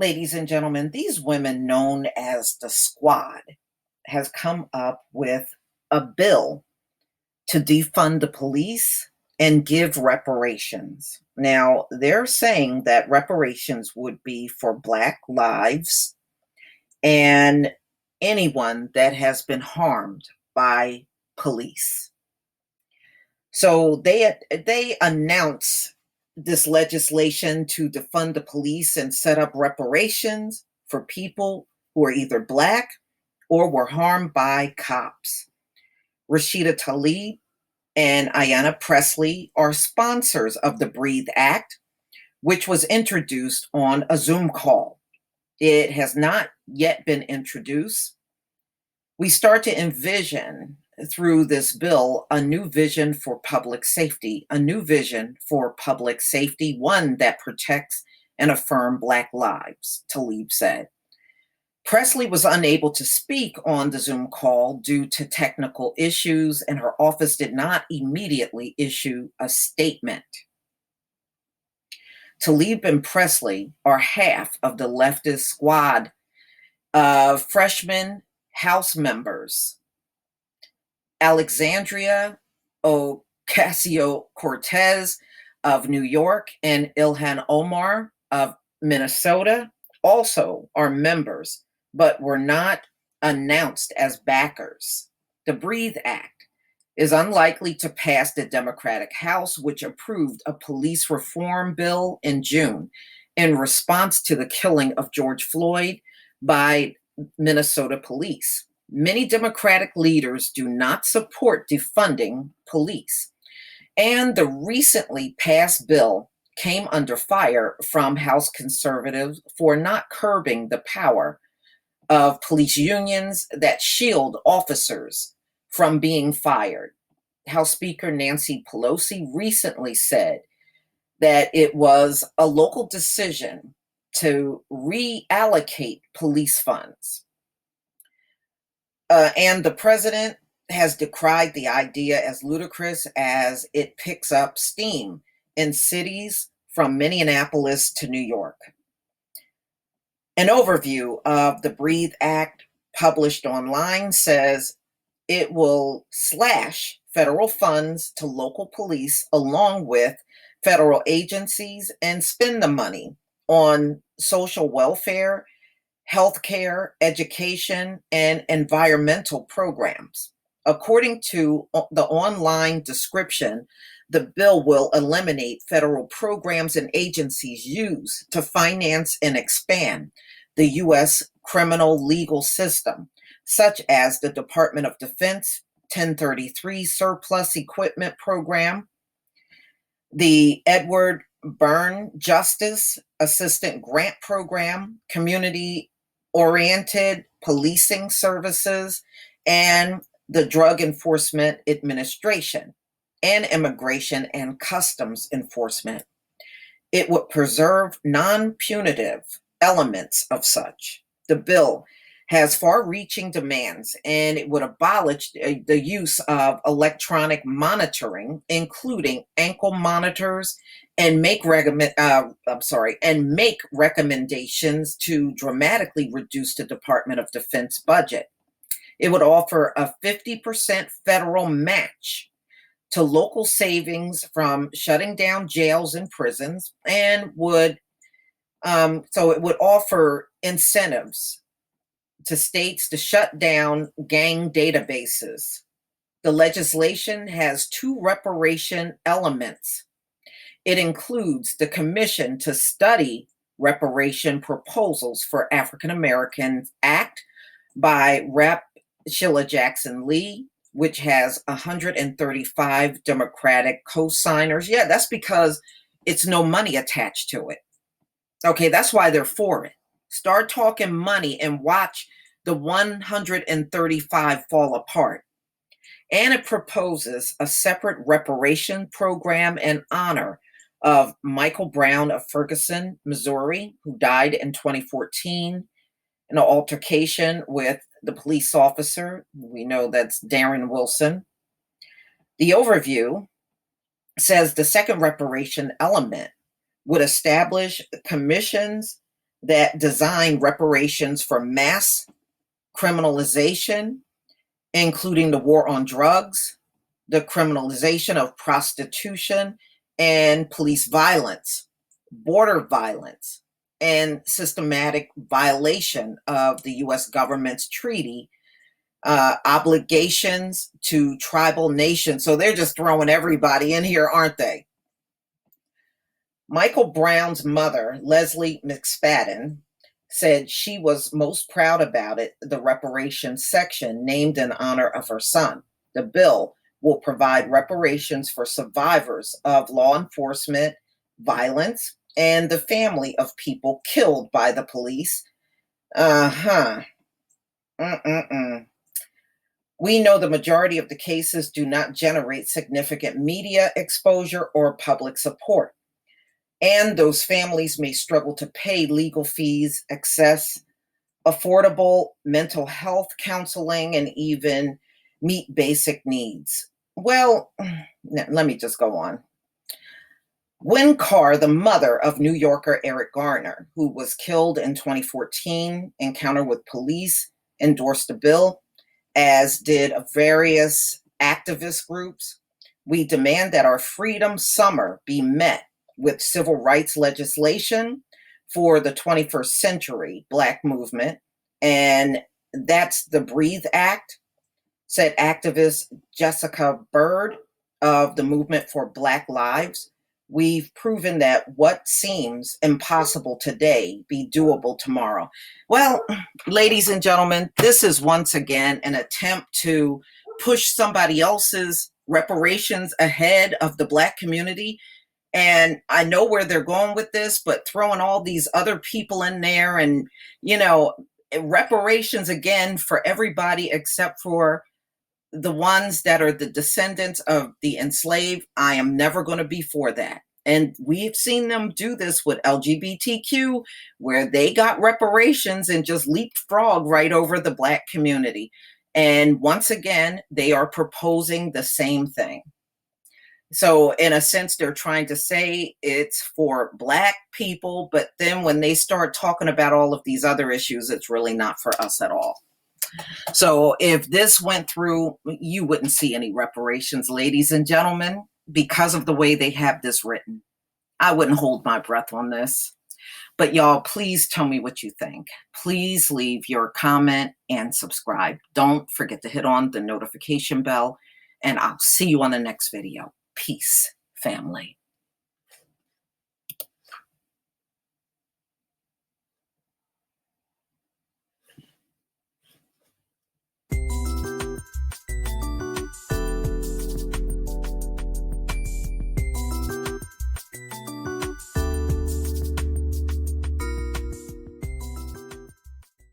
Ladies and gentlemen, these women known as the Squad has come up with a bill to defund the police and give reparations. Now, they're saying that reparations would be for Black lives and anyone that has been harmed by police. So they announce this legislation to defund the police and set up reparations for people who are either Black or were harmed by cops. Rashida Tlaib and Ayanna Pressley are sponsors of the Breathe Act, which was introduced on a Zoom call. It has not yet been introduced. We start to envision through this bill a new vision for public safety, one that protects and affirms Black lives, Tlaib said. Presley was unable to speak on the Zoom call due to technical issues, and her office did not immediately issue a statement. Tlaib and Presley are half of the leftist squad of freshman House members. Alexandria Ocasio-Cortez of New York and Ilhan Omar of Minnesota also are members, but were not announced as backers. The Breathe Act is unlikely to pass the Democratic House, which approved a police reform bill in June in response to the killing of George Floyd by Minnesota police. Many Democratic leaders do not support defunding police, and the recently passed bill came under fire from House conservatives for not curbing the power of police unions that shield officers from being fired. House Speaker Nancy Pelosi recently said that it was a local decision to reallocate police funds. And the president has decried the idea as ludicrous as it picks up steam in cities from Minneapolis to New York. An overview of the Breathe Act published online says it will slash federal funds to local police along with federal agencies and spend the money on social welfare, healthcare, education, and environmental programs. According to the online description, the bill will eliminate federal programs and agencies used to finance and expand the U.S. criminal legal system, such as the Department of Defense 1033 Surplus Equipment Program, the Edward Byrne Justice Assistant Grant Program, Community-Oriented Policing Services, and the Drug Enforcement Administration, and Immigration and Customs Enforcement. It would preserve non-punitive elements of such. The bill has far-reaching demands, and it would abolish the use of electronic monitoring, including ankle monitors, and make recommendations to dramatically reduce the Department of Defense budget. It would offer a 50% federal match to local savings from shutting down jails and prisons, and would it would offer incentives to states to shut down gang databases. The legislation has two reparation elements. It includes the commission to study reparation proposals for African Americans Act by Rep. Sheila Jackson Lee, which has 135 Democratic co-signers. Yeah, that's because it's no money attached to it. Okay, that's why they're for it. Start talking money and watch the 135 fall apart. And it proposes a separate reparation program in honor of Michael Brown of Ferguson, Missouri, who died in 2014 in an altercation with the police officer. We know that's Darren Wilson. The overview says the second reparation element would establish commissions that designed reparations for mass criminalization, including the war on drugs, the criminalization of prostitution and police violence, border violence, and systematic violation of the US government's treaty obligations to tribal nations. So they're just throwing everybody in here, aren't they? Michael Brown's mother, Leslie McSpadden, said she was most proud about it, the reparations section named in honor of her son. The bill will provide reparations for survivors of law enforcement violence and the family of people killed by the police. Uh-huh. We know the majority of the cases do not generate significant media exposure or public support. And those families may struggle to pay legal fees, access affordable mental health counseling, and even meet basic needs. Well, let me just go on. Gwen Carr, the mother of New Yorker Eric Garner, who was killed in 2014, encounter with police, endorsed the bill, as did various activist groups. We demand that our Freedom Summer be met with civil rights legislation for the 21st century Black movement, and that's the Breathe Act, said activist Jessica Bird of the Movement for Black Lives. We've proven that what seems impossible today be doable tomorrow. Well, ladies and gentlemen, this is once again an attempt to push somebody else's reparations ahead of the Black community. And I know where they're going with this, but throwing all these other people in there and, reparations again for everybody except for the ones that are the descendants of the enslaved, I am never going to be for that. And we've seen them do this with LGBTQ, where they got reparations and just leapfrog right over the Black community. And once again, they are proposing the same thing. So in a sense, they're trying to say it's for Black people, but then when they start talking about all of these other issues, it's really not for us at all. So if this went through, you wouldn't see any reparations, ladies and gentlemen, because of the way they have this written. I wouldn't hold my breath on this. But y'all, please tell me what you think. Please leave your comment and subscribe. Don't forget to hit on the notification bell, and I'll see you on the next video. Peace, family.